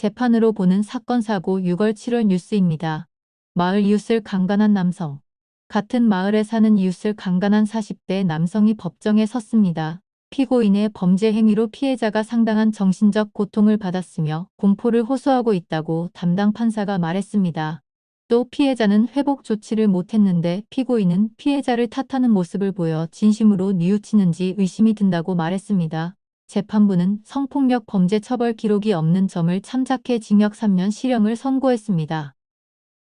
재판으로 보는 사건 사고 6월 7월 뉴스입니다. 마을 이웃을 강간한 남성. 같은 마을에 사는 이웃을 강간한 40대 남성이 법정에 섰습니다. 피고인의 범죄 행위로 피해자가 상당한 정신적 고통을 받았으며 공포를 호소하고 있다고 담당 판사가 말했습니다. 또 피해자는 회복 조치를 못했는데 피고인은 피해자를 탓하는 모습을 보여 진심으로 뉘우치는지 의심이 든다고 말했습니다. 재판부는 성폭력 범죄 처벌 기록이 없는 점을 참작해 징역 3년 실형을 선고했습니다.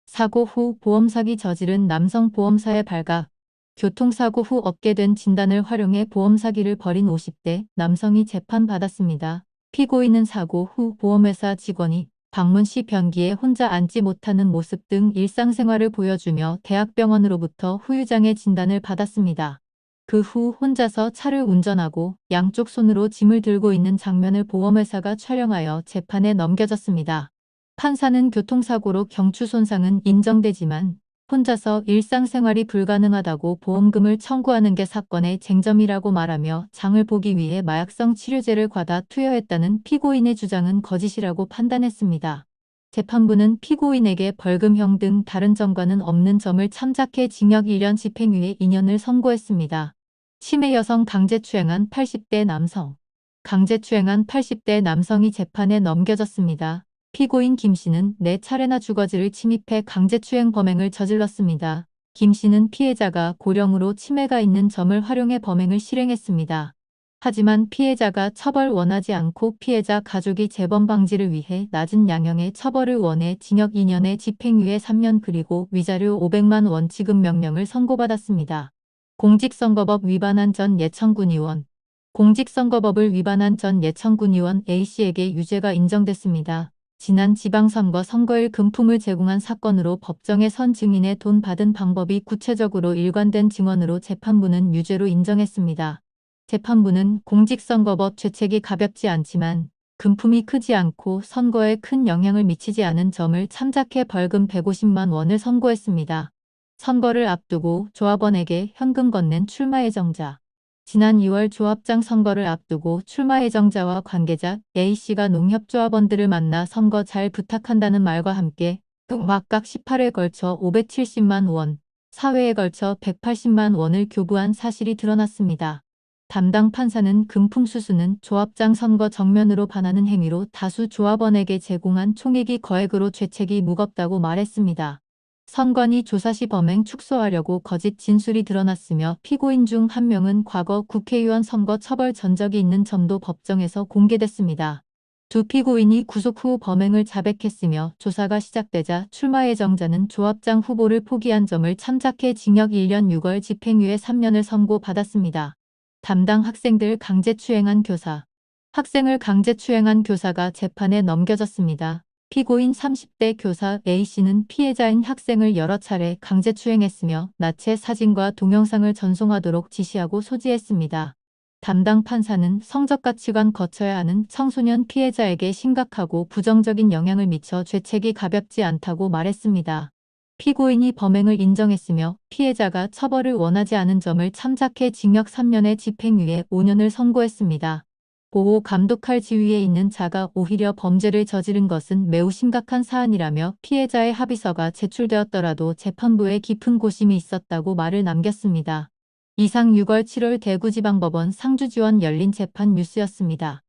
사고 후 보험사기 저지른 남성 보험사의 발각. 교통사고 후 얻게 된 진단을 활용해 보험사기를 벌인 50대 남성이 재판받았습니다. 피고인은 사고 후 보험회사 직원이 방문 시 변기에 혼자 앉지 못하는 모습 등 일상생활을 보여주며 대학병원으로부터 후유장애 진단을 받았습니다. 그 후 혼자서 차를 운전하고 양쪽 손으로 짐을 들고 있는 장면을 보험회사가 촬영하여 재판에 넘겨졌습니다. 판사는 교통사고로 경추 손상은 인정되지만 혼자서 일상생활이 불가능하다고 보험금을 청구하는 게 사건의 쟁점이라고 말하며 장을 보기 위해 마약성 치료제를 과다 투여했다는 피고인의 주장은 거짓이라고 판단했습니다. 재판부는 피고인에게 벌금형 등 다른 점과는 없는 점을 참작해 징역 1년 집행유예 2년을 선고했습니다. 치매 여성 강제추행한 80대 남성. 강제추행한 80대 남성이 재판에 넘겨졌습니다. 피고인 김 씨는 4차례나 주거지를 침입해 강제추행 범행을 저질렀습니다. 김 씨는 피해자가 고령으로 치매가 있는 점을 활용해 범행을 실행했습니다. 하지만 피해자가 처벌 원하지 않고 피해자 가족이 재범 방지를 위해 낮은 양형의 처벌을 원해 징역 2년에 집행유예 3년 그리고 위자료 500만 원 지급 명령을 선고받았습니다. 공직선거법 위반한 전 예천군 의원. 공직선거법을 위반한 전 예천군 의원 A씨에게 유죄가 인정됐습니다. 지난 지방선거 선거일 금품을 제공한 사건으로 법정에 선 증인의 돈 받은 방법이 구체적으로 일관된 증언으로 재판부는 유죄로 인정했습니다. 재판부는 공직선거법 죄책이 가볍지 않지만 금품이 크지 않고 선거에 큰 영향을 미치지 않은 점을 참작해 벌금 150만 원을 선고했습니다. 선거를 앞두고 조합원에게 현금 건넨 출마 예정자. 지난 2월 조합장 선거를 앞두고 출마 예정자와 관계자 A씨가 농협조합원들을 만나 선거 잘 부탁한다는 말과 함께 각각 18회에 걸쳐 570만 원, 4회에 걸쳐 180만 원을 교부한 사실이 드러났습니다. 담당 판사는 금품 수수는 조합장 선거 정면으로 반하는 행위로 다수 조합원에게 제공한 총액이 거액으로 죄책이 무겁다고 말했습니다. 선관위 조사 시 범행 축소하려고 거짓 진술이 드러났으며 피고인 중 한 명은 과거 국회의원 선거 처벌 전적이 있는 점도 법정에서 공개됐습니다. 두 피고인이 구속 후 범행을 자백했으며 조사가 시작되자 출마 예정자는 조합장 후보를 포기한 점을 참작해 징역 1년 6월 집행유예 3년을 선고받았습니다. 담당 학생들 강제추행한 교사. 학생을 강제추행한 교사가 재판에 넘겨졌습니다. 피고인 30대 교사 A씨는 피해자인 학생을 여러 차례 강제추행했으며 나체 사진과 동영상을 전송하도록 지시하고 소지했습니다. 담당 판사는 성적 가치관 거쳐야 하는 청소년 피해자에게 심각하고 부정적인 영향을 미쳐 죄책이 가볍지 않다고 말했습니다. 피고인이 범행을 인정했으며 피해자가 처벌을 원하지 않은 점을 참작해 징역 3년에 집행유예 5년을 선고했습니다. 보호 감독할 지위에 있는 자가 오히려 범죄를 저지른 것은 매우 심각한 사안이라며 피해자의 합의서가 제출되었더라도 재판부에 깊은 고심이 있었다고 말을 남겼습니다. 이상 6월 7월 대구지방법원 상주지원 열린 재판 뉴스였습니다.